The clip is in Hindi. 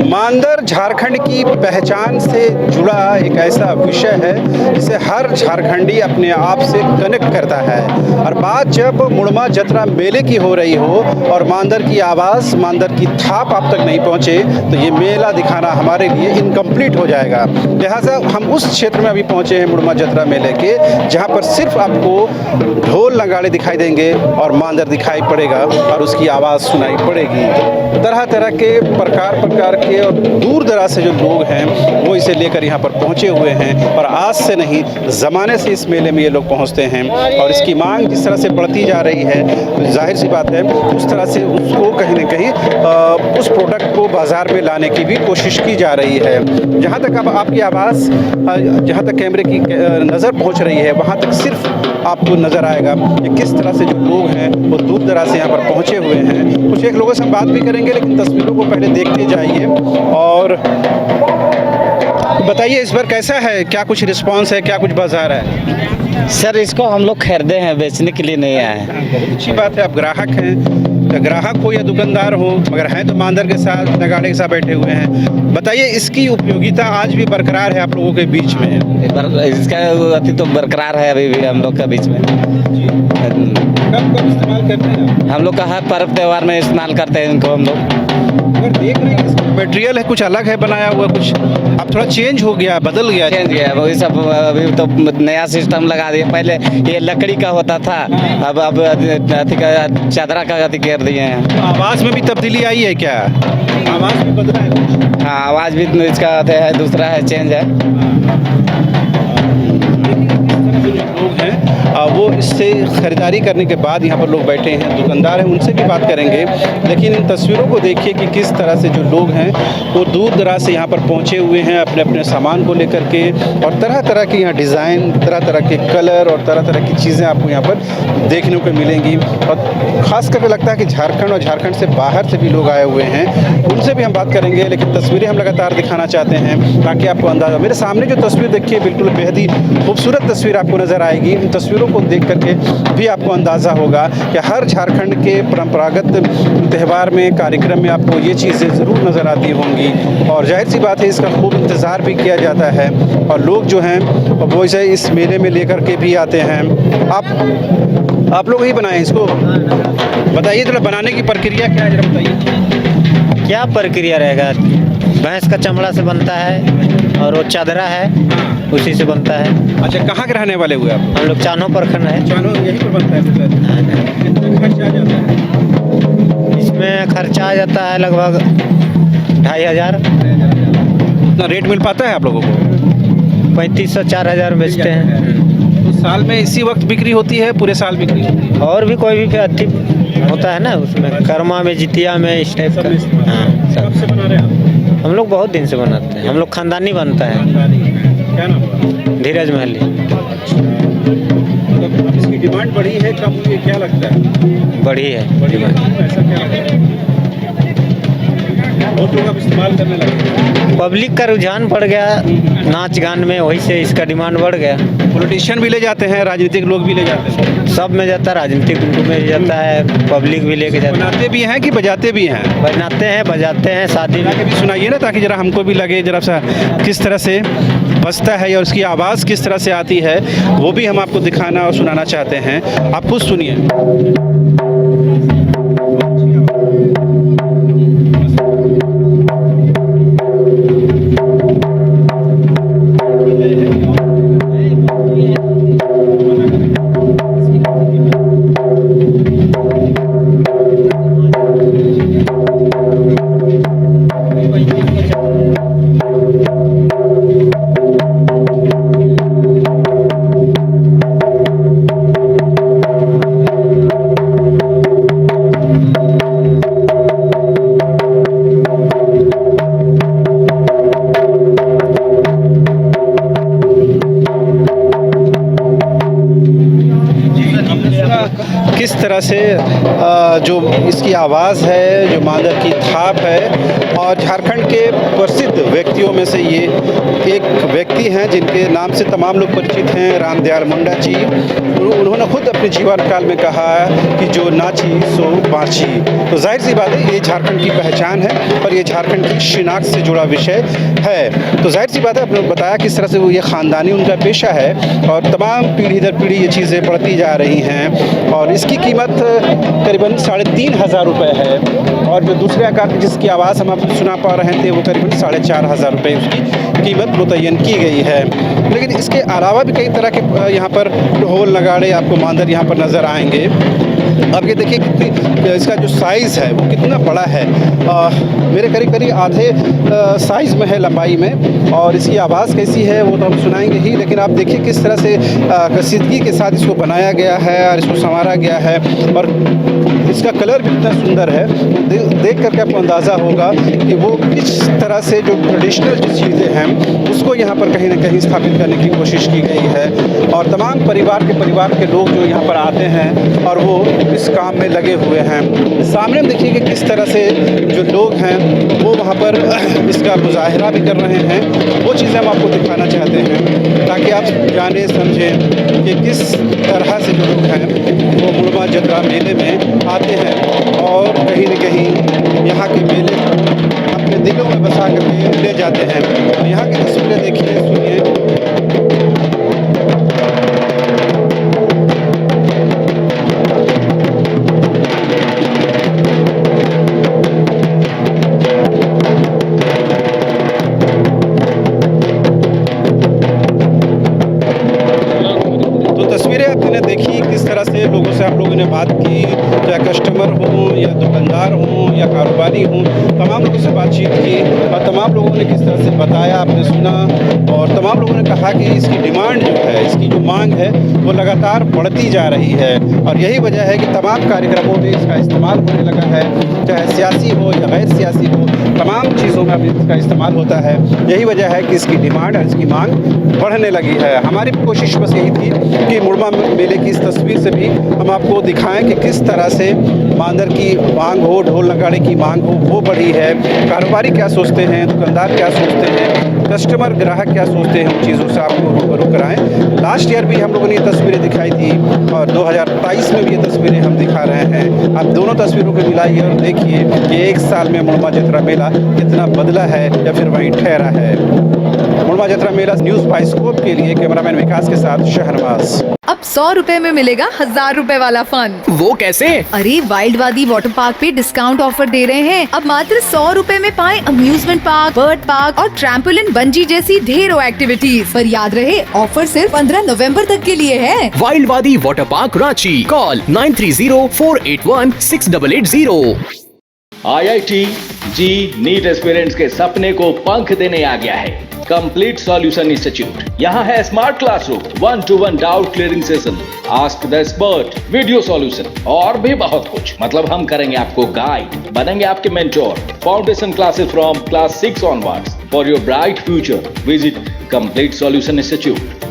मांदर झारखंड की पहचान से जुड़ा एक ऐसा विषय है जिसे हर झारखंडी अपने आप से कनेक्ट करता है। और बात जब मुड़मा जतरा मेले की हो रही हो और मांदर की आवाज़, मांदर की थाप आप तक नहीं पहुंचे तो ये मेला दिखाना हमारे लिए इनकम्प्लीट हो जाएगा। लिहाजा हम उस क्षेत्र में अभी पहुंचे हैं मुड़मा जतरा मेले के, जहां पर सिर्फ आपको ढोल नगाड़े दिखाई देंगे और मांदर दिखाई पड़ेगा और उसकी आवाज़ सुनाई पड़ेगी। तरह तरह के प्रकार के और दूर दराज से जो लोग हैं वो इसे लेकर यहाँ पर पहुँचे हुए हैं और आज से नहीं ज़माने से इस मेले में ये लोग पहुँचते हैं। और इसकी मांग जिस तरह से बढ़ती जा रही है तो जाहिर सी बात है उस तरह से उसको कहीं ना कहीं उस प्रोडक्ट को बाज़ार में लाने की भी कोशिश की जा रही है। जहाँ तक अब आपकी आवाज़, जहाँ तक कैमरे की नज़र पहुँच रही है वहाँ तक सिर्फ आपको नज़र आएगा कि किस तरह से जो लोग हैं वो दूर दराज से यहाँ पर पहुँचे हुए हैं। कुछ एक लोगों से हम बात भी करेंगे, लेकिन तस्वीरों को पहले देखते जाइए और बताइए इस बार कैसा है, क्या कुछ रिस्पांस है, क्या कुछ बाजार है? सर इसको हम लोग खरीदे हैं, बेचने के लिए नहीं आए हैं। बहुत अच्छी बात है, आप ग्राहक हैं, तो ग्राहक हो या दुकानदार हो, मगर हैं तो मांदर के साथ, नगाड़े के साथ बैठे हुए हैं। बताइए इसकी उपयोगिता आज भी बरकरार है आप लोगों के बीच में? इसका अति तो बरकरार है अभी भी हम लोग के बीच में। कब कब इस्तेमाल करते हैं? हम लोग का हर पर्व त्यौहार में इस्तेमाल करते हैं इनको हम लोग। अगर देख रहे हैं इसका मटेरियल है कुछ अलग है बनाया हुआ, कुछ अब थोड़ा चेंज हो गया, बदल गया। चेंज गया वही सब, अभी तो नया सिस्टम लगा दिया। पहले ये लकड़ी का होता था, अब अथी का चादरा का अथी कर दिए हैं। आवाज़ में भी तब्दीली आई है क्या? आवाज़ भी बदला है कुछ? हाँ आवाज़ भी इसका है, दूसरा है, चेंज है। लोग हैं वो इससे ख़रीदारी करने के बाद यहाँ पर लोग बैठे हैं, दुकानदार हैं, उनसे भी बात करेंगे। लेकिन इन तस्वीरों को देखिए कि किस तरह से जो लोग हैं वो दूर दराज से यहाँ पर पहुँचे हुए हैं अपने अपने सामान को लेकर के, और तरह तरह के यहाँ डिज़ाइन, तरह तरह के कलर और तरह तरह की चीज़ें आपको यहाँ पर देखने को मिलेंगी। और ख़ास करके लगता है कि झारखंड और झारखंड से बाहर से भी लोग आए हुए हैं, उनसे भी हम बात करेंगे। लेकिन तस्वीरें हम लगातार दिखाना चाहते हैं ताकि आपको अंदाज़ा। मेरे सामने जो तस्वीर देखिए बिल्कुल बेहद ही खूबसूरत तस्वीर आपको नज़र आएगी। इन तस्वीरों को देख करके भी आपको अंदाज़ा होगा कि हर झारखंड के परंपरागत त्यौहार में, कार्यक्रम में आपको ये चीज़ें ज़रूर नज़र आती होंगी। और जाहिर सी बात है इसका खूब इंतज़ार भी किया जाता है और लोग जो हैं वो इसे इस मेले में लेकर के भी आते हैं। आप लोग ही बनाए इसको? बताइए जरा बनाने की प्रक्रिया क्या है, जरा बताइए। क्या प्रक्रिया रहेगा? भैंस का चमड़ा से बनता है और वो चादरा है, उसी से बनता है। अच्छा, कहाँ के रहने वाले हुए आप? हम लोग चानो प्रखंड है। चानो यहीं पर बनता है? कितना खर्चा आ जाता है इसमें? खर्चा आ जाता है लगभग 2500। इतना रेट मिल पाता है आप लोगों को? 3500 4000 बेचते हैं। तो साल में इसी वक्त बिक्री होती है, पूरे साल बिक्री होती है? और भी कोई भी अति होता है ना उसमें, कर्मा में, जितिया में, इस टाइप का। हाँ, कब से बना रहे हैं आप? हम लोग बहुत दिन से बनाते हैं। हम लोग खानदानी बनता है। क्या नाम है? धीरज महली। मतलब इसकी डिमांड बढ़ी है, कम हुई है, क्या लगता है? बढ़ी है। बढ़ी है, ऐसा क्या लगता है? बहुत लोग अब इस्तेमाल करने लगे। पब्लिक का रुझान बढ़ गया नाच गान में, वही से इसका डिमांड बढ़ गया। पॉलिटिशियन भी ले जाते हैं, राजनीतिक लोग भी ले जाते हैं, सब में जाता है, राजनीतिक में जाता है, पब्लिक भी लेके जाता है। बनाते भी हैं कि बजाते भी हैं? बनाते हैं, बजाते हैं, शादी में भी सुनाइए ना, ताकि जरा हमको भी लगे जरा सा किस तरह से बजता है और उसकी आवाज़ किस तरह से आती है, वो भी हम आपको दिखाना और सुनाना चाहते हैं। आप खुद सुनिए। किस तरह से जो इसकी आवाज़ है, जो मांदर की थाप है और झारखंड के प्रसिद्ध व्यक्तियों में से ये एक व्यक्ति हैं जिनके नाम से तमाम लोग परिचित हैं, रामदयाल मुंडा जी। उन्होंने खुद अपने जीवन काल में कहा कि जो नाची सो बाँची। तो जाहिर सी बात है ये झारखंड की पहचान है और ये झारखंड की शिनाख्त से जुड़ा विषय है। तो जाहिर सी बात है, आपने बताया किस तरह से वो ये ख़ानदानी उनका पेशा है और तमाम पीढ़ी दर पीढ़ी ये चीज़ें बढ़ती जा रही हैं और इसकी कीमत करीबन 3,500 रुपये है और जो दूसरे आकार की जिसकी आवाज़ हम आपको सुना पा रहे थे वो करीबन 4,500 रुपये उसकी कीमत मुतय्यन की गई है। लेकिन इसके अलावा भी कई तरह के यहाँ पर ढोल नगाड़े आपको मांदर यहाँ पर नज़र आएंगे। अब ये देखिए कितनी इसका जो साइज़ है वो कितना बड़ा है, मेरे करीब करीब आधे साइज़ में है लंबाई में और इसकी आवाज़ कैसी है वो तो हम सुनाएंगे ही। लेकिन आप देखिए किस तरह से कशीदगी के साथ इसको बनाया गया है और इसको संवारा गया है और इसका कलर भी इतना सुंदर है। देख करके आपको अंदाज़ा होगा कि वो किस तरह से जो ट्रेडिशनल जो चीज़ें हैं उसको यहाँ पर कहीं ना कहीं स्थापित करने की कोशिश की गई है और तमाम परिवार के लोग जो यहाँ पर आते हैं और वो इस काम में लगे हुए हैं। सामने में देखिए कि किस तरह से जो लोग हैं वो वहाँ पर इसका मुजाहिरा भी कर रहे हैं। वो चीज़ें हम आपको दिखाना चाहते हैं ताकि आप जाने समझें कि किस तरह से जो लोग हैं वो मुड़मा जतरा मेले में आते हैं और कहीं न कहीं यहाँ के मेले अपने दिलों में बसा करके ले जाते हैं। तो यहाँ की तस्वीरें देखिए, सुनिए। देखी किस तरह से लोगों से आप लोगों ने बात की, चाहे कस्टमर हों या दुकानदार हों या कारोबारी हों, तमाम लोगों से बातचीत की और तमाम लोगों ने किस तरह से बताया, आपने सुना और तमाम लोगों ने कहा कि इसकी डिमांड जो है, इसकी जो मांग है वो लगातार बढ़ती जा रही है और यही वजह है कि तमाम कार्यक्रमों में इसका इस्तेमाल होने लगा है, चाहे सियासी हो या गैर सियासी हो, तमाम चीज़ों में अब इसका इस्तेमाल होता है। यही वजह है कि इसकी डिमांड और इसकी मांग बढ़ने लगी है। हमारी कोशिश बस यही थी कि मुड़मा मेले की इस तस्वीर से भी हम आपको दिखाएं कि किस तरह से मांदर की मांग हो, ढोल नगाड़े की मांग हो, वो बढ़ी है। कारोबारी क्या सोचते हैं, दुकानदार क्या सोचते हैं, कस्टमर ग्राहक क्या सोचते हैं, उन चीज़ों से आपको रूबरू कराएं। लास्ट ईयर भी हम लोगों ने ये तस्वीरें दिखाई थी और 2023 में भी ये तस्वीरें हम दिखा रहे हैं। आप दोनों तस्वीरों को मिलाइए और देखिए कि एक साल में मुड़मा जतरा मेला कितना बदला है या फिर वहीं ठहरा है। मुड़मा जतरा मेला न्यूज़ बाइस्कोप के लिए कैमरामैन विकास के साथ शहनवाज। अब 100 रुपए में मिलेगा 1000 रुपए वाला फन। वो कैसे? अरे वाइल्ड वादी वाटर पार्क पे डिस्काउंट ऑफर दे रहे हैं। अब मात्र 100 रुपए में पाएं अम्यूजमेंट पार्क, बर्ड पार्क और ट्रैम्पोलिन बंजी जैसी ढेरों एक्टिविटीज। पर याद रहे ऑफर सिर्फ 15 नवंबर तक के लिए है। वाइल्ड वादी water park Ranchi, call 9304816880। IIT जी नीट एस्पिरेंट्स के सपने को पंख देने आ गया है कंप्लीट सॉल्यूशन इंस्टीट्यूट। यहाँ है smart classroom, 1-to-1 doubt clearing session, ask the expert, video solution और भी बहुत कुछ। मतलब हम करेंगे आपको गाइड, बनेंगे आपके mentor. Foundation classes from class 6 onwards for your bright future. Visit complete solution institute.